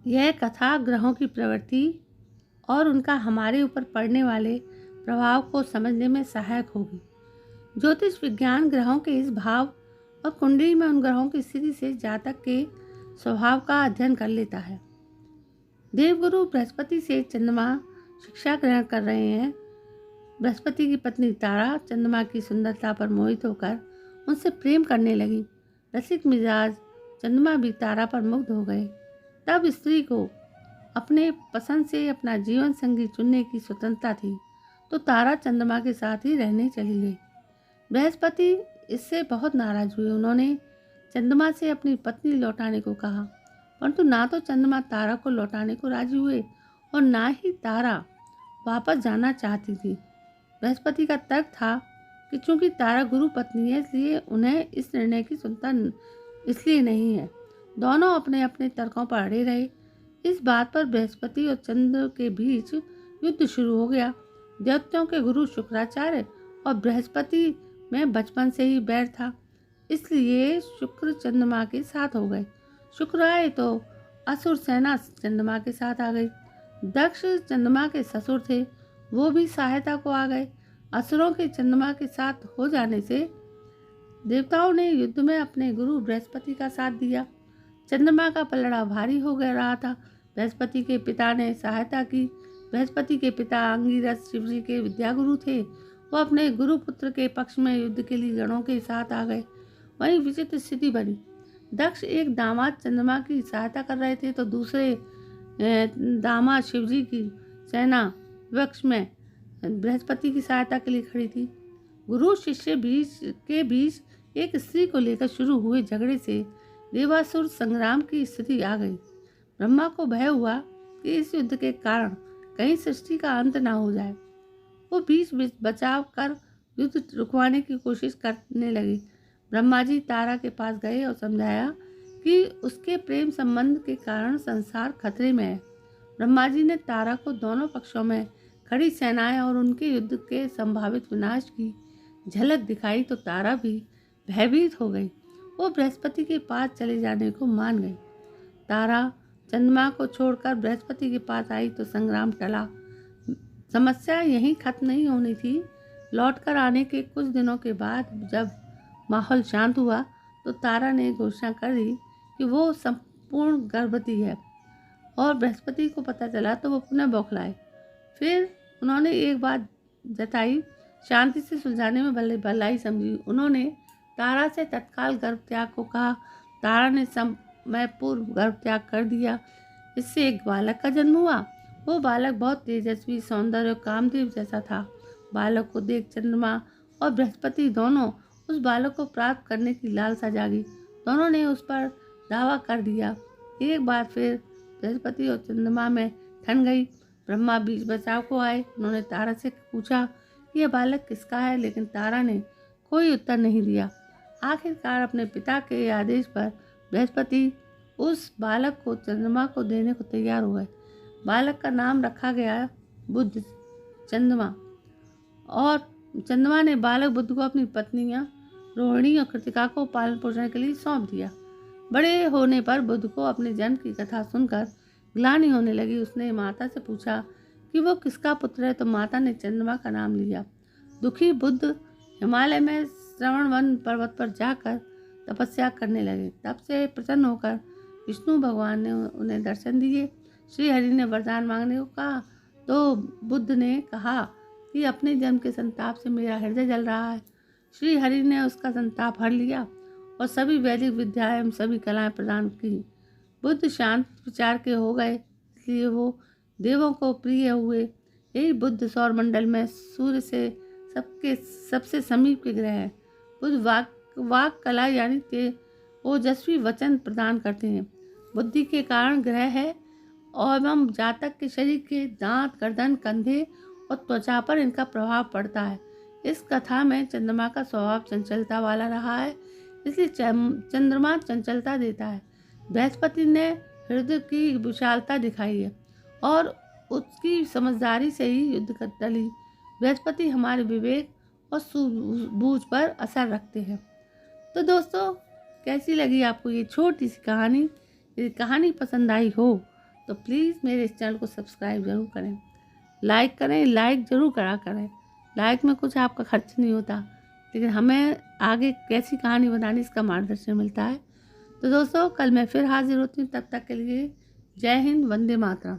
यह कथा ग्रहों की प्रवृत्ति और उनका हमारे ऊपर पड़ने वाले प्रभाव को समझने में सहायक होगी। ज्योतिष विज्ञान ग्रहों के इस भाव और कुंडली में उन ग्रहों की स्थिति से जातक के स्वभाव का अध्ययन कर लेता है। देवगुरु बृहस्पति से चंद्रमा शिक्षा ग्रहण कर रहे हैं। बृहस्पति की पत्नी तारा चंद्रमा की सुंदरता पर मोहित होकर उनसे प्रेम करने लगी। रसिक मिजाज चंद्रमा भी तारा पर मुग्ध हो गए। तब स्त्री को अपने पसंद से अपना जीवन संगी चुनने की स्वतंत्रता थी, तो तारा चंद्रमा के साथ ही रहने चली गई। बृहस्पति इससे बहुत नाराज हुए। उन्होंने चंद्रमा से अपनी पत्नी लौटाने को कहा, परंतु ना तो चंद्रमा तारा को लौटाने को राजी हुए और ना ही तारा वापस जाना चाहती थी। बृहस्पति का तर्क था कि चूंकि तारा गुरु पत्नी है, इसलिए उन्हें इस निर्णय की चिंता इसलिए नहीं है। दोनों अपने अपने तर्कों पर अड़े रहे। इस बात पर बृहस्पति और चंद्र के बीच युद्ध शुरू हो गया। देवताओं के गुरु शुक्राचार्य और बृहस्पति में बचपन से ही बैर था, इसलिए शुक्र चंद्रमा के साथ हो गए। शुक्र आए तो असुर सेना चंद्रमा के साथ आ गई। दक्ष चंद्रमा के ससुर थे, वो भी सहायता को आ गए। असुरों के चंद्रमा के साथ हो जाने से देवताओं ने युद्ध में अपने गुरु बृहस्पति का साथ दिया। चंद्रमा का पलड़ा भारी हो गया रहा था। बृहस्पति के पिता ने सहायता की। बृहस्पति के पिता अंगिरस शिवजी के विद्यागुरु थे। वो अपने गुरु पुत्र के पक्ष में युद्ध के लिए गणों के साथ आ गए। वहीं विचित्र स्थिति बनी। दक्ष एक दामाद चंद्रमा की सहायता कर रहे थे, तो दूसरे दामाद शिवजी की सेना वृक्ष में बृहस्पति की सहायता के लिए खड़ी थी। गुरु शिष्य बीच एक स्त्री को लेकर शुरू हुए झगड़े से देवासुर संग्राम की स्थिति आ गई। ब्रह्मा को भय हुआ कि इस युद्ध के कारण कहीं सृष्टि का अंत ना हो जाए। वो बीच बचाव कर युद्ध रुकवाने की कोशिश करने लगी। ब्रह्मा जी तारा के पास गए और समझाया कि उसके प्रेम संबंध के कारण संसार खतरे में है। ब्रह्मा जी ने तारा को दोनों पक्षों में खड़ी सेनाएं और उनके युद्ध के संभावित विनाश की झलक दिखाई, तो तारा भी भयभीत हो गई। वो बृहस्पति के पास चले जाने को मान गई। तारा चंद्रमा को छोड़कर बृहस्पति के पास आई तो संग्राम टला। समस्या यहीं खत्म नहीं होनी थी। लौटकर आने के कुछ दिनों के बाद जब माहौल शांत हुआ, तो तारा ने घोषणा कर दी कि वो संपूर्ण गर्भवती है। और बृहस्पति को पता चला तो वो पुनः बौखलाए। फिर उन्होंने एक बात जताई, शांति से सुलझाने में भलाई समझी। उन्होंने तारा से तत्काल गर्भ त्याग को कहा। तारा ने समय पूर्व गर्भ त्याग कर दिया। इससे एक बालक का जन्म हुआ। वो बालक बहुत तेजस्वी, सौंदर्य और कामदेव जैसा था। बालक को देख चंद्रमा और बृहस्पति दोनों उस बालक को प्राप्त करने की लालसा जागी। दोनों ने उस पर दावा कर दिया। एक बार फिर बृहस्पति और चंद्रमा में ठन गई। ब्रह्मा बीच बचाव को आए। उन्होंने तारा से पूछा कि यह बालक किसका है, लेकिन तारा ने कोई उत्तर नहीं दिया। आखिरकार अपने पिता के आदेश पर बृहस्पति उस बालक को चंद्रमा को देने को तैयार हुए। बालक का नाम रखा गया बुध चंद्रमा, और चंद्रमा ने बालक बुध को अपनी पत्नियां रोहिणी और कृतिका को पालन पोषण के लिए सौंप दिया। बड़े होने पर बुध को अपने जन्म की कथा सुनकर ग्लानि होने लगी। उसने माता से पूछा कि वो किसका पुत्र है, तो माता ने चंद्रमा का नाम लिया। दुखी बुध हिमालय में श्रवण वन पर्वत पर जाकर तपस्या करने लगे। तब से प्रसन्न होकर विष्णु भगवान ने उन्हें दर्शन दिए। श्री हरि ने वरदान मांगने को कहा, तो बुद्ध ने कहा कि अपने जन्म के संताप से मेरा हृदय जल रहा है। श्री हरि ने उसका संताप हर लिया और सभी वैदिक विद्याएं एवं सभी कलाएं प्रदान की। बुद्ध शांत विचार के हो गए, इसलिए वो देवों को प्रिय हुए। यही बुद्ध सौरमंडल में सूर्य से सबसे समीप के ग्रह हैं। बुद्ध वाक कला यानी ओजस्वी वचन प्रदान करते हैं। बुद्धि के कारण ग्रह है एवं जातक के शरीर के दांत, गर्दन, कंधे और त्वचा पर इनका प्रभाव पड़ता है। इस कथा में चंद्रमा का स्वभाव चंचलता वाला रहा है, इसलिए चंद्रमा चंचलता देता है। बृहस्पति ने हृदय की विशालता दिखाई है और उसकी समझदारी से ही युद्ध कर टली। बृहस्पति हमारे विवेक और सूझबूझ पर असर रखते हैं। तो दोस्तों, कैसी लगी आपको ये छोटी सी कहानी? यदि कहानी पसंद आई हो तो प्लीज़ मेरे इस चैनल को सब्सक्राइब ज़रूर करें, लाइक करें। लाइक ज़रूर करा करें, लाइक में कुछ आपका खर्च नहीं होता, लेकिन हमें आगे कैसी कहानी बनानी इसका मार्गदर्शन मिलता है। तो दोस्तों, कल मैं फिर हाजिर होती हूँ, तब तक के लिए जय हिंद, वंदे मातरम।